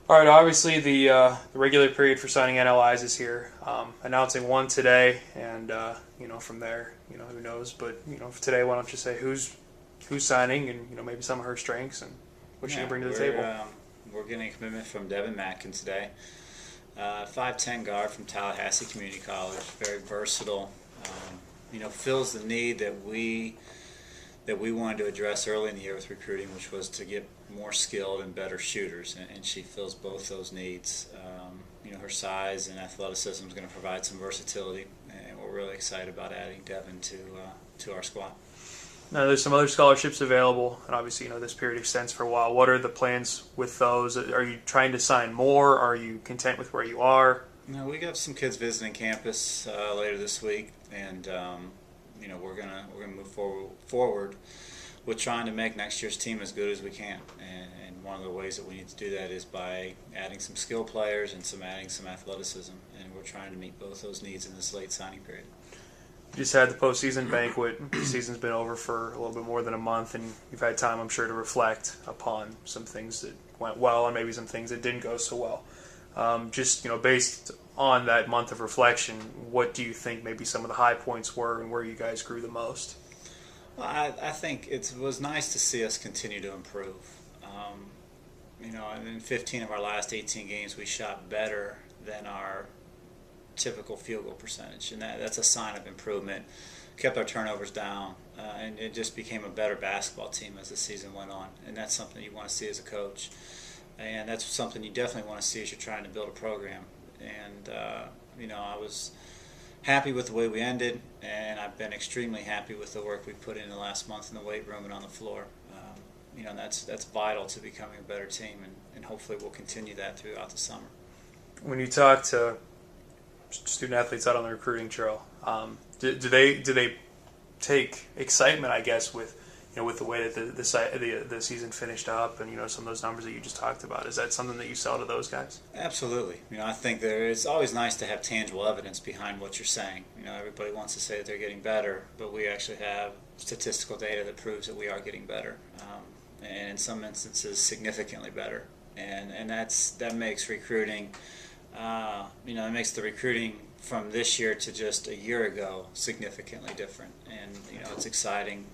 All right, obviously the regular period for signing NLIs is here. Announcing one today, and from there, who knows? But for today, why don't you say who's signing, and maybe some of her strengths and what she can Yeah, bring to the we're table. um, we're getting a commitment from Devan Matkin today. 5'10" guard from Tallahassee Community College, very versatile. Fills the need that we wanted to address early in the year with recruiting, which was to get more skilled and better shooters, and she fills both those needs. Her size and athleticism is going to provide some versatility, and we're really excited about adding Devin to our squad. Now, there's some other scholarships available, and obviously, this period extends for a while. What are the plans with those? Are you trying to sign more? Are you content with where you are? We got some kids visiting campus later this week, and we're gonna move forward with trying to make next year's team as good as we can. And one of the ways that we need to do that is by adding some skill players and adding some athleticism, and we're trying to meet both those needs in this late signing period. You just had the postseason banquet. The season's been over for a little bit more than a month, and you've had time, I'm sure, to reflect upon some things that went well and maybe some things that didn't go so well. Based on that month of reflection, what do you think maybe some of the high points were and where you guys grew the most? Well, I think it was nice to see us continue to improve. In 15 of our last 18 games, we shot better than our typical field goal percentage, and that's a sign of improvement. Kept our turnovers down, and it just became a better basketball team as the season went on, and that's something you want to see as a coach, and that's something you definitely want to see as you're trying to build a program. And I was happy with the way we ended, and I've been extremely happy with the work we put in the last month in the weight room and on the floor. That's vital to becoming a better team, and hopefully we'll continue that throughout the summer. When you talk to student athletes out on the recruiting trail, do they take excitement, I guess, with the way that the season finished up, and some of those numbers that you just talked about? Is that something that you sell to those guys? Absolutely. I think it's always nice to have tangible evidence behind what you're saying. Everybody wants to say that they're getting better, but we actually have statistical data that proves that we are getting better, and in some instances significantly better. And that makes recruiting. It makes the recruiting from this year to just a year ago significantly different, and it's exciting.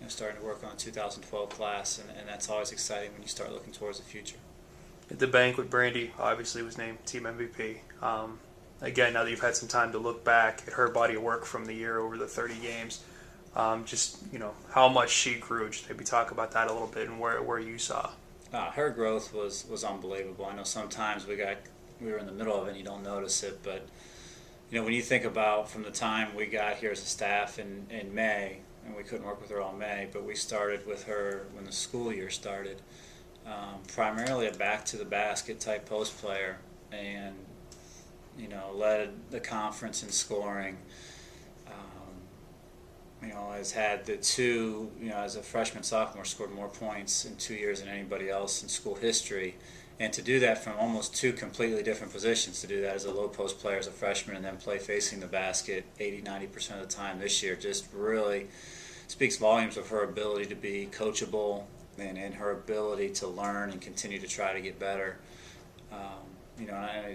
Starting to work on a 2012 class, and that's always exciting when you start looking towards the future. At the banquet, Brandy obviously was named team MVP. Again, now that you've had some time to look back at her body of work from the year over the 30 games, how much she grew. Just maybe talk about that a little bit and where you saw. Her growth was unbelievable. I know sometimes we were in the middle of it and you don't notice it, but when you think about from the time we got here as a staff in May, and we couldn't work with her all May, but we started with her when the school year started, primarily a back to the basket type post player, and led the conference in scoring. Has had as a freshman, sophomore, scored more points in 2 years than anybody else in school history. And to do that from almost two completely different positions, to do that as a low post player as a freshman and then play facing the basket 80-90% of the time this year, just really speaks volumes of her ability to be coachable and her ability to learn and continue to try to get better.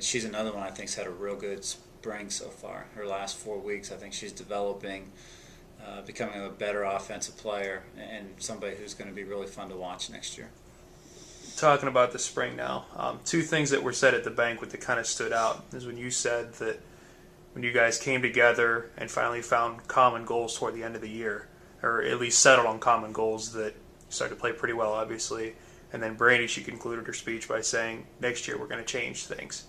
She's another one I think's had a real good spring so far. Her last 4 weeks, I think she's developing, becoming a better offensive player and somebody who's going to be really fun to watch next year. Talking about the spring now, two things that were said at the banquet that kind of stood out is when you said that when you guys came together and finally found common goals toward the end of the year, or at least settled on common goals, that you started to play pretty well, obviously. And then Brandy, she concluded her speech by saying, next year we're going to change things.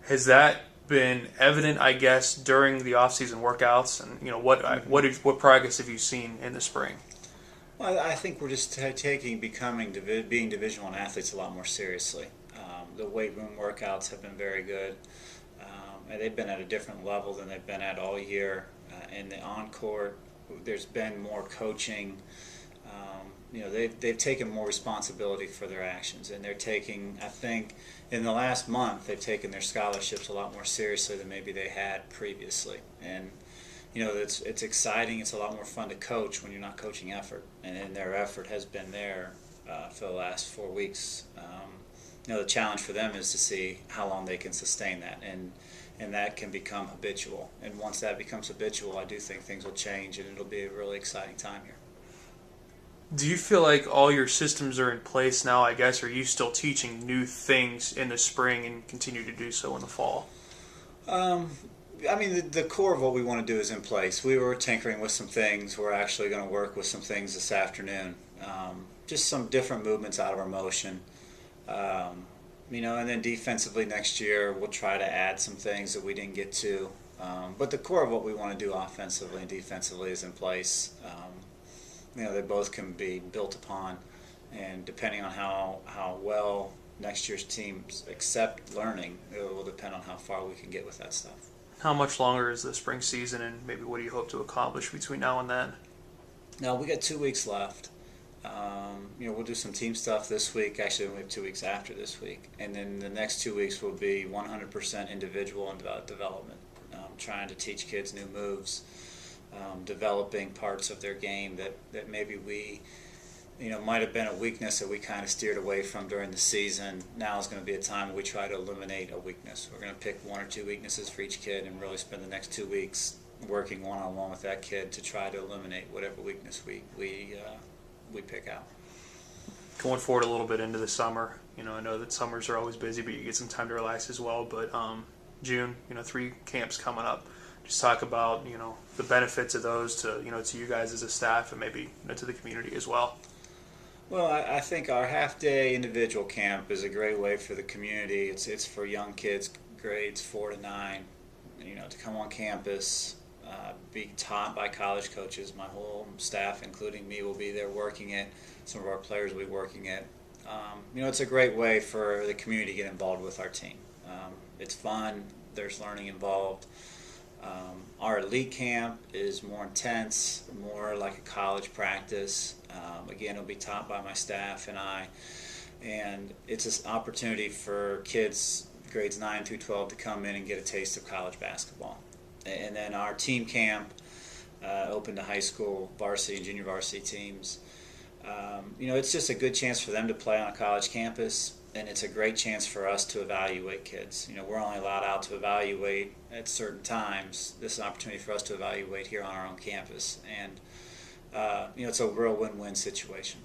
Has that been evident, I guess, during the off-season workouts? And what progress have you seen in the spring? Well, I think we're just being Division I athletes a lot more seriously. The weight room workouts have been very good. And they've been at a different level than they've been at all year. In the on-court, there's been more coaching. They've taken more responsibility for their actions, and they're taking, I think, in the last month, they've taken their scholarships a lot more seriously than maybe they had previously. And it's exciting. It's a lot more fun to coach when you're not coaching effort, and their effort has been there for the last 4 weeks. The challenge for them is to see how long they can sustain that, and that can become habitual. And once that becomes habitual, I do think things will change, and it'll be a really exciting time here. Do you feel like all your systems are in place now, I guess, or are you still teaching new things in the spring and continue to do so in the fall? The core of what we want to do is in place. We were tinkering with some things. We're actually going to work with some things this afternoon. Just some different movements out of our motion. And then defensively next year, we'll try to add some things that we didn't get to. But the core of what we want to do offensively and defensively is in place. They both can be built upon, and depending on how well next year's teams accept learning, it will depend on how far we can get with that stuff. How much longer is the spring season, and maybe what do you hope to accomplish between now and then? Now, we got 2 weeks left. We'll do some team stuff this week. Actually, we have 2 weeks after this week. And then the next 2 weeks will be 100% individual and development, trying to teach kids new moves, developing parts of their game that maybe we might have been a weakness that we kind of steered away from during the season. Now is going to be a time where we try to eliminate a weakness. We're going to pick 1 or 2 weaknesses for each kid and really spend the next 2 weeks working one-on-one with that kid to try to eliminate whatever weakness we pick out. Going forward a little bit into the summer, I know that summers are always busy, but you get some time to relax as well. But June, 3 camps coming up. Just talk about, the benefits of those to, to you guys as a staff and maybe, to the community as well. Well, I think our half-day individual camp is a great way for the community. It's for young kids, grades 4 to 9, to come on campus, be taught by college coaches. My whole staff, including me, will be there working it. Some of our players will be working it. It's a great way for the community to get involved with our team. It's fun. There's learning involved. Our elite camp is more intense, more like a college practice. Again, it'll be taught by my staff and I. And it's an opportunity for kids grades 9 through 12 to come in and get a taste of college basketball. And then our team camp, open to high school varsity and junior varsity teams. It's just a good chance for them to play on a college campus, and it's a great chance for us to evaluate kids. We're only allowed out to evaluate at certain times. This is an opportunity for us to evaluate here on our own campus, and it's a real win-win situation.